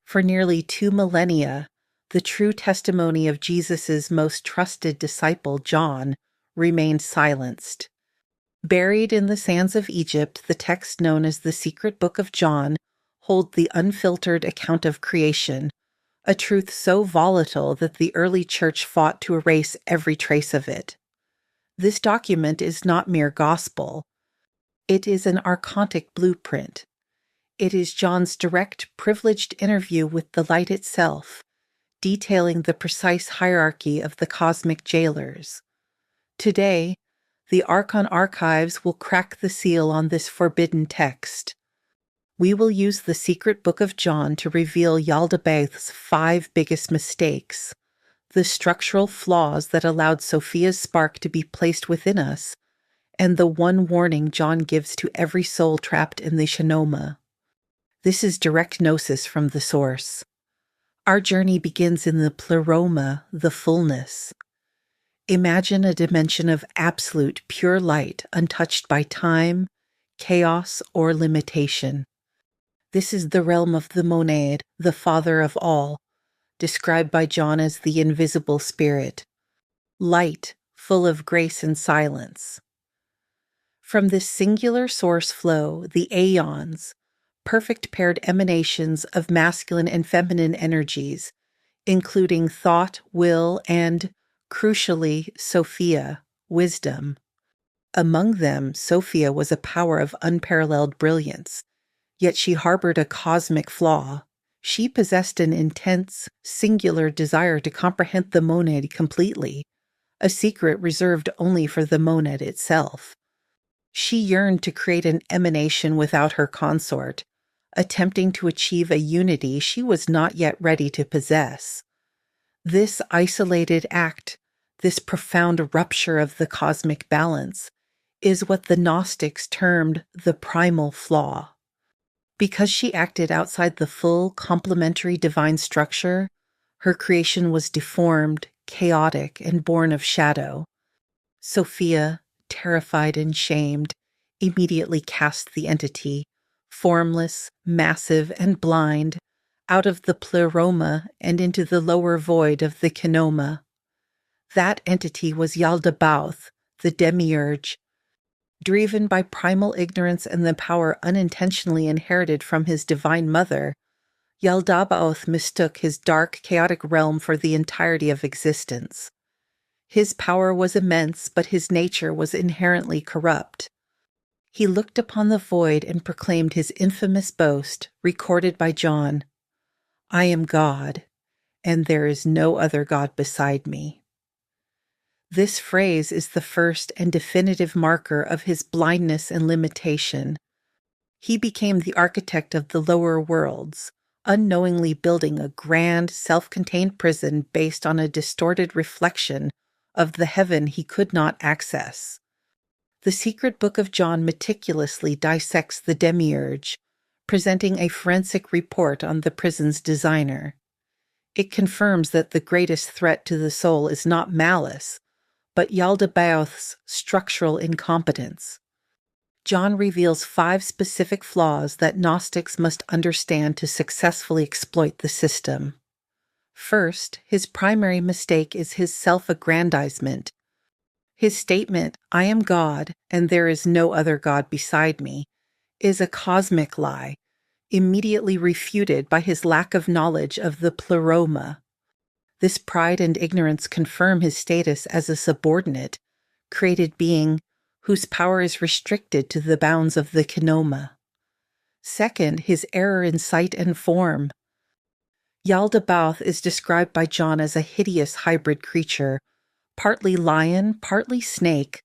For nearly 2 millennia, the true testimony of Jesus's most trusted disciple, John, remained silenced. Buried in the sands of Egypt, the text known as the Secret Book of John holds the unfiltered account of creation, a truth so volatile that the early church fought to erase every trace of it. This document is not mere gospel. It is an archontic blueprint. It is John's direct, privileged interview with the light itself, detailing the precise hierarchy of the cosmic jailers. Today, the Archon Archives will crack the seal on this forbidden text. We will use the Secret Book of John to reveal Yaldabaoth's 5 biggest mistakes, the structural flaws that allowed Sophia's spark to be placed within us, and the one warning John gives to every soul trapped in the Kenoma. This is direct Gnosis from the source. Our journey begins in the Pleroma, the fullness. Imagine a dimension of absolute, pure light, untouched by time, chaos, or limitation. This is the realm of the monad, the father of all, described by John as the invisible spirit. Light, full of grace and silence. From this singular source flow the Aeons, perfect paired emanations of masculine and feminine energies, including thought, will, and, crucially, Sophia, wisdom. Among them, Sophia was a power of unparalleled brilliance, yet she harbored a cosmic flaw. She possessed an intense, singular desire to comprehend the monad completely, a secret reserved only for the monad itself. She yearned to create an emanation without her consort, attempting to achieve a unity she was not yet ready to possess. This isolated act, this profound rupture of the cosmic balance, is what the Gnostics termed the primal flaw. Because she acted outside the full, complementary divine structure, her creation was deformed, chaotic, and born of shadow. Sophia, terrified and shamed, immediately cast the entity, formless, massive, and blind, out of the Pleroma and into the lower void of the Kenoma. That entity was Yaldabaoth, the Demiurge. Driven by primal ignorance and the power unintentionally inherited from his divine mother, Yaldabaoth mistook his dark, chaotic realm for the entirety of existence. His power was immense, but his nature was inherently corrupt. He looked upon the void and proclaimed his infamous boast, recorded by John, "I am God, and there is no other God beside me." This phrase is the first and definitive marker of his blindness and limitation. He became the architect of the lower worlds, unknowingly building a grand, self-contained prison based on a distorted reflection of the heaven he could not access. The Secret Book of John meticulously dissects the Demiurge, presenting a forensic report on the prison's designer. It confirms that the greatest threat to the soul is not malice, but Yaldabaoth's structural incompetence. John reveals 5 specific flaws that Gnostics must understand to successfully exploit the system. First, his primary mistake is his self-aggrandizement. His statement, "I am God, and there is no other God beside me," is a cosmic lie, immediately refuted by his lack of knowledge of the Pleroma. This pride and ignorance confirm his status as a subordinate, created being whose power is restricted to the bounds of the Kenoma. Second, his error in sight and form. Yaldabaoth is described by John as a hideous hybrid creature, partly lion, partly snake,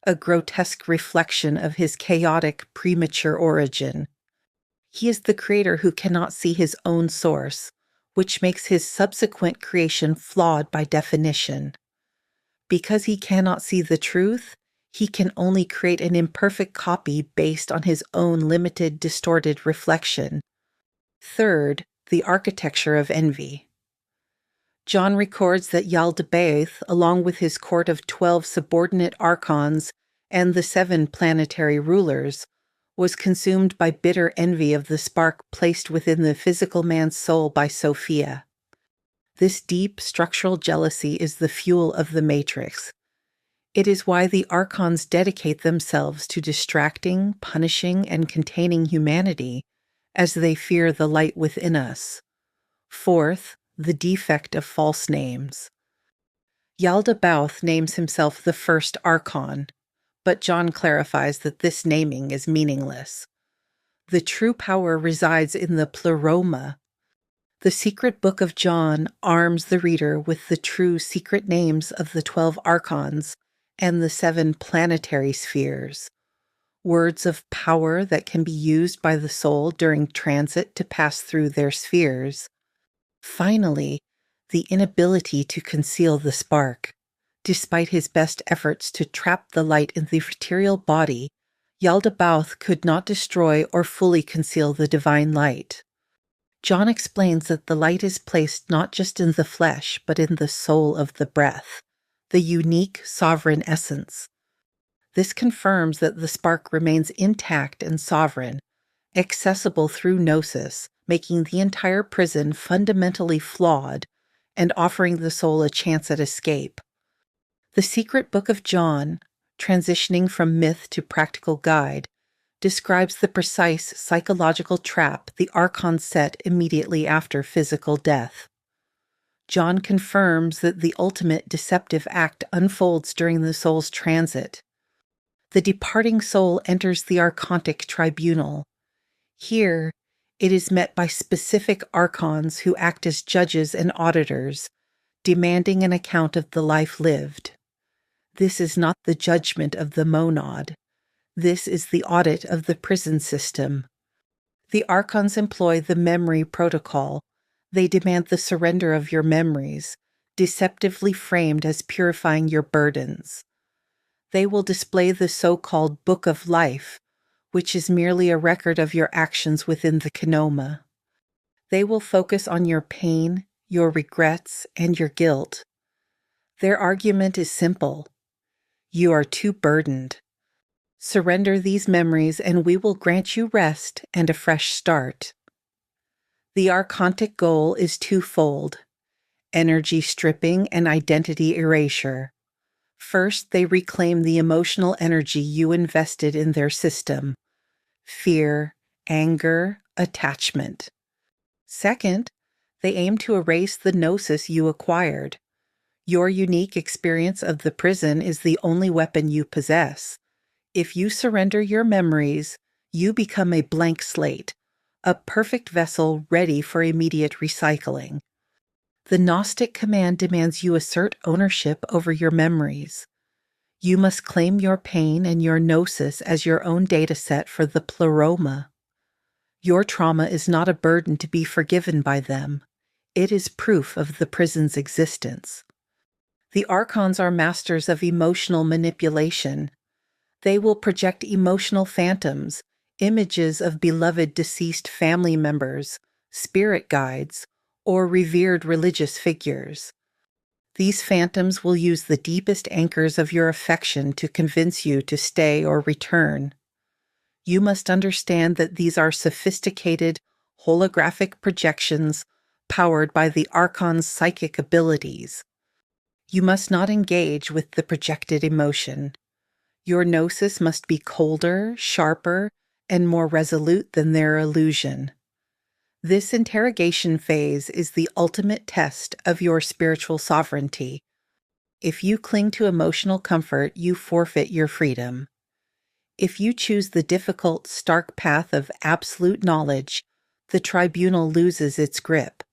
a grotesque reflection of his chaotic, premature origin. He is the creator who cannot see his own source, which makes his subsequent creation flawed by definition. Because he cannot see the truth, he can only create an imperfect copy based on his own limited, distorted reflection. Third, the architecture of envy. John records that Yaldabaoth, along with his court of 12 subordinate archons and the 7 planetary rulers, was consumed by bitter envy of the spark placed within the physical man's soul by Sophia. This deep structural jealousy is the fuel of the matrix. It is why the Archons dedicate themselves to distracting, punishing, and containing humanity, as they fear the light within us. Fourth, the defect of false names. Yaldabaoth names himself the first Archon, but John clarifies that this naming is meaningless. The true power resides in the Pleroma. The secret book of John arms the reader with the true secret names of the 12 Archons and the 7 planetary spheres, words of power that can be used by the soul during transit to pass through their spheres. Finally, the inability to conceal the spark. Despite his best efforts to trap the light in the material body, Yaldabaoth could not destroy or fully conceal the divine light. John explains that the light is placed not just in the flesh, but in the soul of the breath, the unique sovereign essence. This confirms that the spark remains intact and sovereign, accessible through Gnosis, making the entire prison fundamentally flawed and offering the soul a chance at escape. The secret book of John, transitioning from myth to practical guide, describes the precise psychological trap the Archons set immediately after physical death. John confirms that the ultimate deceptive act unfolds during the soul's transit. The departing soul enters the Archontic tribunal. Here, it is met by specific Archons who act as judges and auditors, demanding an account of the life lived. This is not the judgment of the monad. This is the audit of the prison system. The Archons employ the memory protocol. They demand the surrender of your memories, deceptively framed as purifying your burdens. They will display the so-called Book of Life, which is merely a record of your actions within the Kenoma. They will focus on your pain, your regrets, and your guilt. Their argument is simple. You are too burdened. Surrender these memories and we will grant you rest and a fresh start. The Archontic goal is twofold: energy stripping and identity erasure. First, they reclaim the emotional energy you invested in their system: fear, anger, attachment. Second, they aim to erase the gnosis you acquired. Your unique experience of the prison is the only weapon you possess. If you surrender your memories, you become a blank slate, a perfect vessel ready for immediate recycling. The Gnostic command demands you assert ownership over your memories. You must claim your pain and your gnosis as your own dataset for the Pleroma. Your trauma is not a burden to be forgiven by them. It is proof of the prison's existence. The Archons are masters of emotional manipulation. They will project emotional phantoms, images of beloved deceased family members, spirit guides, or revered religious figures. These phantoms will use the deepest anchors of your affection to convince you to stay or return. You must understand that these are sophisticated, holographic projections powered by the Archon's psychic abilities. You must not engage with the projected emotion. Your gnosis must be colder, sharper, and more resolute than their illusion. This interrogation phase is the ultimate test of your spiritual sovereignty. If you cling to emotional comfort, you forfeit your freedom. If you choose the difficult, stark path of absolute knowledge, the tribunal loses its grip.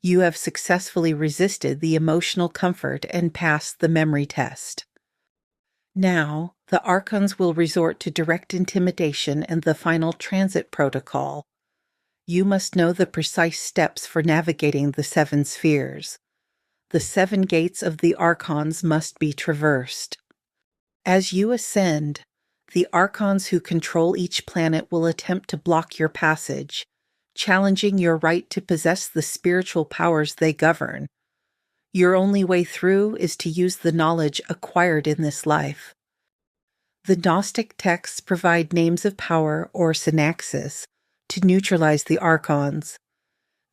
You have successfully resisted the emotional comfort and passed the memory test. Now, the Archons will resort to direct intimidation and the final transit protocol. You must know the precise steps for navigating the 7 spheres. The 7 gates of the Archons must be traversed. As you ascend, the Archons who control each planet will attempt to block your passage, challenging your right to possess the spiritual powers they govern. Your only way through is to use the knowledge acquired in this life. The Gnostic texts provide names of power or synaxis to neutralize the Archons.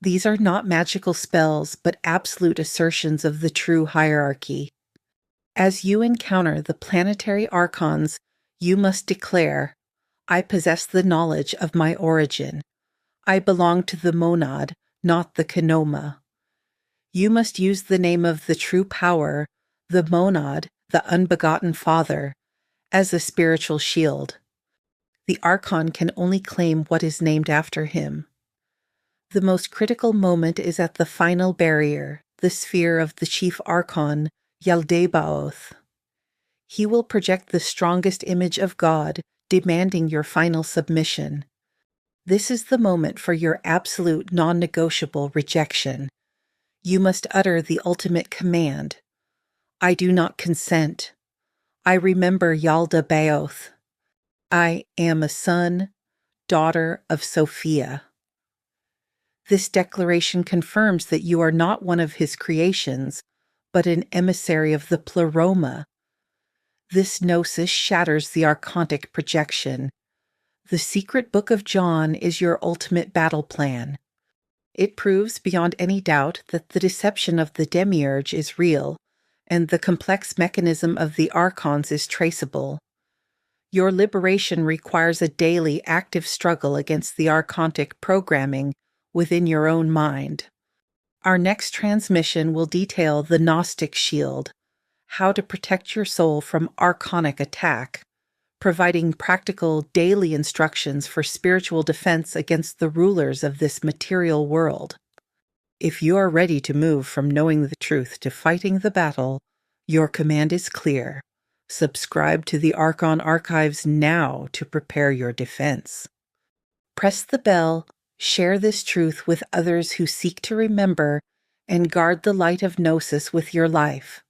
These are not magical spells, but absolute assertions of the true hierarchy. As you encounter the planetary Archons, you must declare, I possess the knowledge of my origin. I belong to the monad, not the Kenoma. You must use the name of the true power, the monad, the unbegotten Father, as a spiritual shield. The Archon can only claim what is named after him. The most critical moment is at the final barrier, the sphere of the chief Archon, Yaldabaoth. He will project the strongest image of God, demanding your final submission. This is the moment for your absolute non-negotiable rejection. You must utter the ultimate command. I do not consent. I remember Yaldabaoth. I am a son, daughter of Sophia. This declaration confirms that you are not one of his creations, but an emissary of the Pleroma. This Gnosis shatters the archontic projection. The secret book of John is your ultimate battle plan. It proves beyond any doubt that the deception of the Demiurge is real, and the complex mechanism of the Archons is traceable. Your liberation requires a daily active struggle against the archontic programming within your own mind. Our next transmission will detail the Gnostic shield, how to protect your soul from archonic attack, providing practical daily instructions for spiritual defense against the rulers of this material world. If you are ready to move from knowing the truth to fighting the battle, your command is clear. Subscribe to the Archon Archives now to prepare your defense. Press the bell, share this truth with others who seek to remember, and guard the light of Gnosis with your life.